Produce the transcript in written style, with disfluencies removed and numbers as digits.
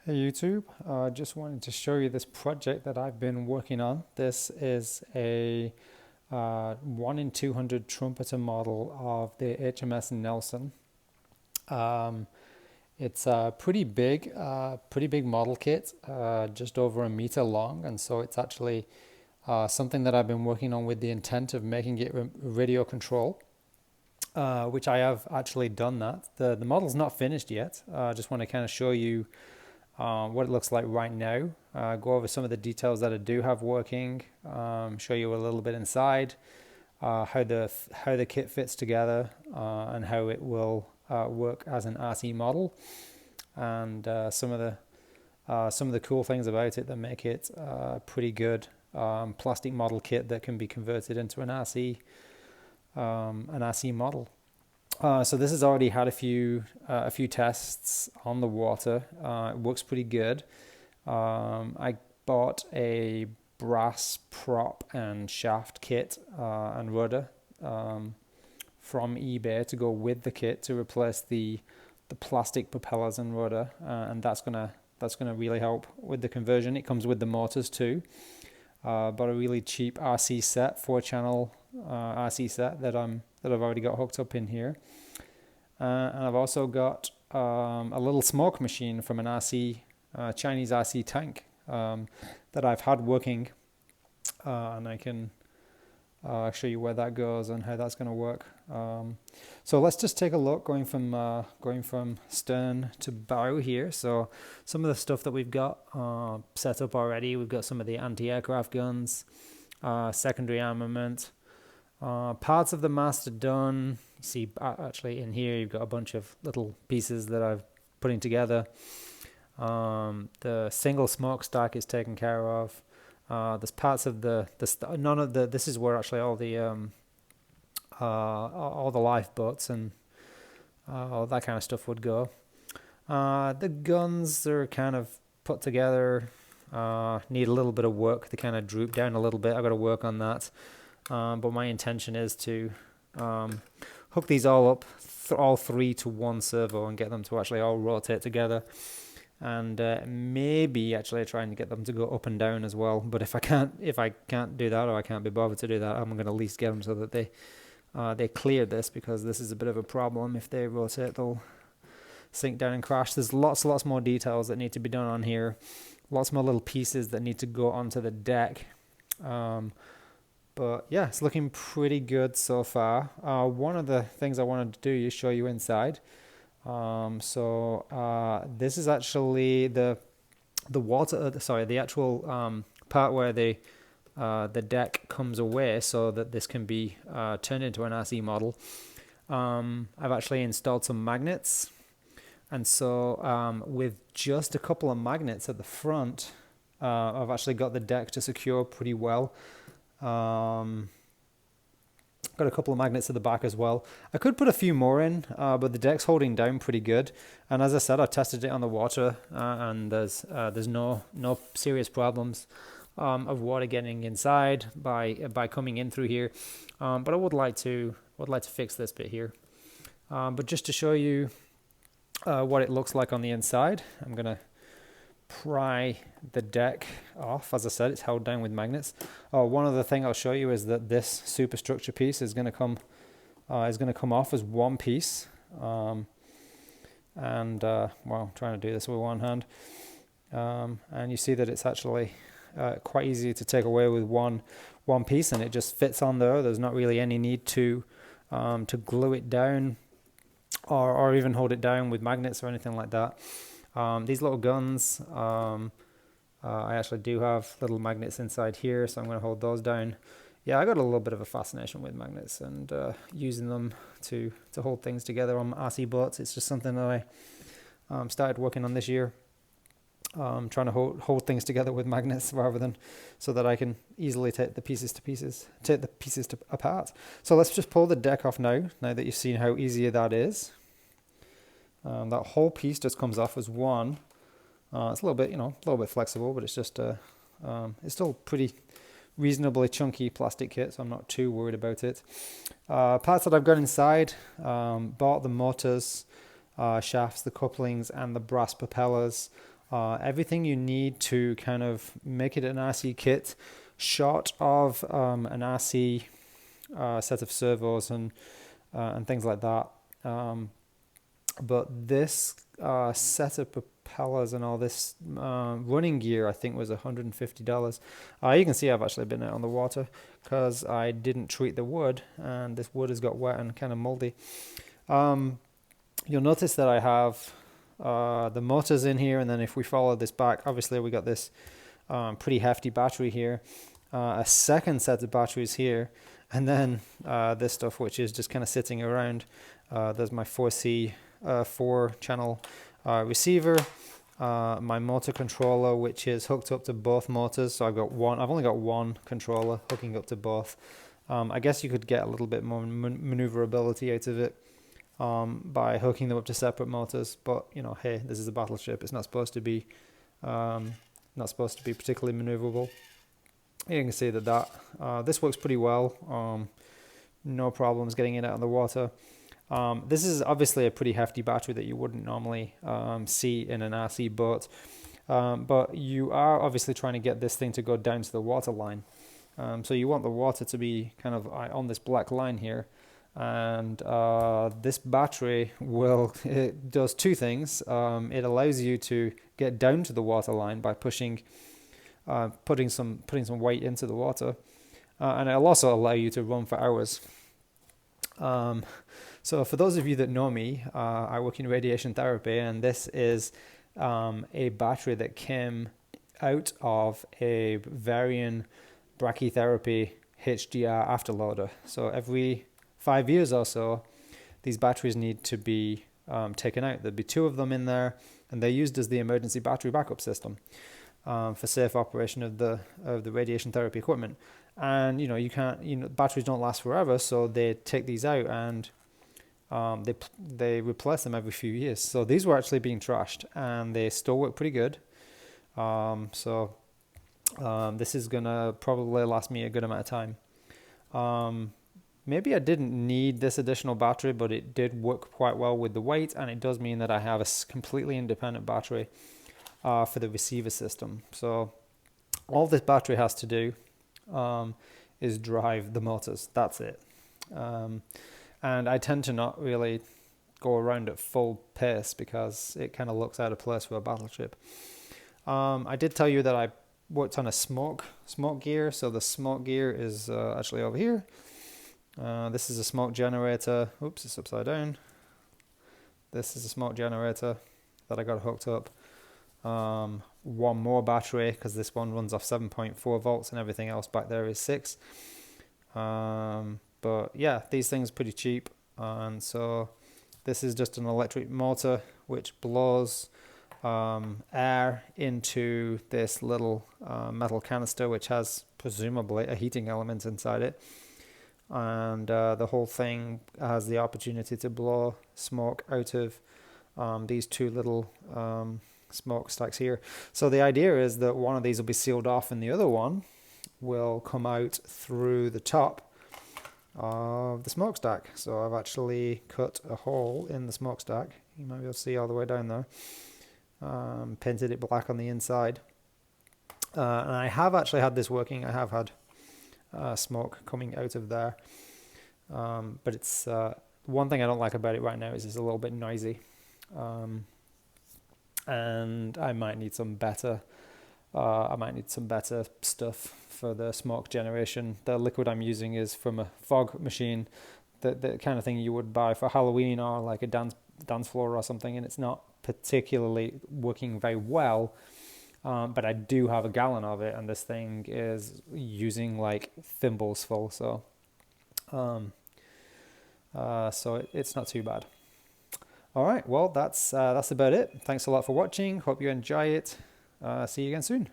Hey YouTube, just wanted to show you this project that I've been working on. This is a 1 in 200 trumpeter model of the HMS Nelson. Um, it's a pretty big model kit, just over a meter long, and so it's actually something that I've been working on with the intent of making it radio control, which I have actually done that. The model's not finished yet. I just want to kind of show you what it looks like right now, go over some of the details that I do have working, show you a little bit inside, how the kit fits together, and how it will work as an RC model, and some of the cool things about it that make it pretty good plastic model kit that can be converted into an RC model. So this has already had a few tests on the water. It works pretty good. I bought a brass prop and shaft kit and rudder from eBay to go with the kit to replace the plastic propellers and rudder, and that's gonna really help with the conversion. It comes with the motors too. Bought a really cheap RC set, 4-channel RC set that I've already got hooked up in here, and I've also got a little smoke machine from an Chinese RC tank that I've had working, and I can show you where that goes and how that's going to work. So let's just take a look going from stern to bow here. So some of the stuff that we've got set up already, we've got some of the anti-aircraft guns, secondary armament, parts of the mast are done. You see actually in here you've got a bunch of little pieces that I'm putting together. The single smokestack is taken care of. There's parts of this is where actually all the lifeboats and all that kind of stuff would go. The guns are kind of put together, need a little bit of work. They kind of droop down a little bit. I've got to work on that. But my intention is to hook these all up, all three to one servo, and get them to actually all rotate together. And maybe actually trying to get them to go up and down as well. But if I can't do that, or I can't be bothered to do that, I'm going to at least get them so that they clear this, because this is a bit of a problem. If they rotate, they'll sink down and crash. There's lots more details that need to be done on here. Lots more little pieces that need to go onto the deck. But yeah, it's looking pretty good so far. One of the things I wanted to do is show you inside. This is actually the actual part where the deck comes away, so that this can be turned into an RC model. I've actually installed some magnets, and so with just a couple of magnets at the front, I've actually got the deck to secure pretty well. Got a couple of magnets at the back as well. I could put a few more in, but the deck's holding down pretty good. And as I said, I tested it on the water, and there's no serious problems of water getting inside by coming in through here. But I would like to fix this bit here. But just to show you what it looks like on the inside, I'm gonna pry the deck off. As I said, it's held down with magnets. One other thing I'll show you is that this superstructure piece is going to come off as one piece. Well, I'm trying to do this with one hand, and you see that it's actually quite easy to take away with one piece, and it just fits on there. There's not really any need to glue it down or even hold it down with magnets or anything like that. These little guns, I actually do have little magnets inside here, so I'm going to hold those down. Yeah, I got a little bit of a fascination with magnets and using them to hold things together on RC boats. It's just something that I started working on this year, trying to hold things together with magnets rather than so that I can easily take the pieces apart. So let's just pull the deck off now that you've seen how easy that is. That whole piece just comes off as one. It's a little bit flexible, but it's just it's still pretty reasonably chunky plastic kit, so I'm not too worried about it. Parts that I've got inside, bought the motors, shafts, the couplings, and the brass propellers. Everything you need to kind of make it an RC kit, short of an RC set of servos and things like that. But this set of propellers and all this running gear, I think, was $150. You can see I've actually been out on the water because I didn't treat the wood, and this wood has got wet and kind of moldy. You'll notice that I have the motors in here, and then if we follow this back, obviously we got this pretty hefty battery here, a second set of batteries here, and then this stuff which is just kind of sitting around. There's my 4C 4-channel receiver, my motor controller, which is hooked up to both motors. So I've only got one controller hooking up to both. I guess you could get a little bit more maneuverability out of it by hooking them up to separate motors, but you know, hey, this is a battleship. It's not supposed to be particularly maneuverable. You can see that this works pretty well. No problems getting it out of the water. This is obviously a pretty hefty battery that you wouldn't normally see in an RC boat, but you are obviously trying to get this thing to go down to the water line. So you want the water to be kind of on this black line here, and this battery it does two things. It allows you to get down to the water line by putting some weight into the water, and it'll also allow you to run for hours. So for those of you that know me, I work in radiation therapy, and this is a battery that came out of a Varian brachytherapy HDR afterloader. So every 5 years or so, these batteries need to be taken out. There'd be two of them in there, and they're used as the emergency battery backup system for safe operation of the radiation therapy equipment. And batteries don't last forever, so they take these out and they replace them every few years. So these were actually being trashed, and they still work pretty good. This is gonna probably last me a good amount of time. Maybe I didn't need this additional battery, but it did work quite well with the weight, and it does mean that I have a completely independent battery for the receiver system. So all this battery has to do is drive the motors. That's it. And I tend to not really go around at full pace because it kind of looks out of place for a battleship. I did tell you that I worked on a smoke gear. So the smoke gear is actually over here. This is a smoke generator. Oops, it's upside down. This is a smoke generator that I got hooked up. One more battery, because this one runs off 7.4 volts and everything else back there is 6. But yeah, these things are pretty cheap, and so this is just an electric motor which blows air into this little metal canister which has presumably a heating element inside it, and the whole thing has the opportunity to blow smoke out of these two little smokestacks here. So the idea is that one of these will be sealed off and the other one will come out through the top of the smokestack. So I've actually cut a hole in the smokestack. You might be able to see all the way down there. Painted it black on the inside. And I have actually had this working. I have had smoke coming out of there. But it's one thing I don't like about it right now is it's a little bit noisy. And I might need some better stuff for the smoke generation. The liquid I'm using is from a fog machine, the kind of thing you would buy for Halloween or like a dance floor or something, and it's not particularly working very well. But I do have a gallon of it, and this thing is using like thimbles full, so it's not too bad. All right, well, that's about it. Thanks a lot for watching. Hope you enjoy it. See you again soon.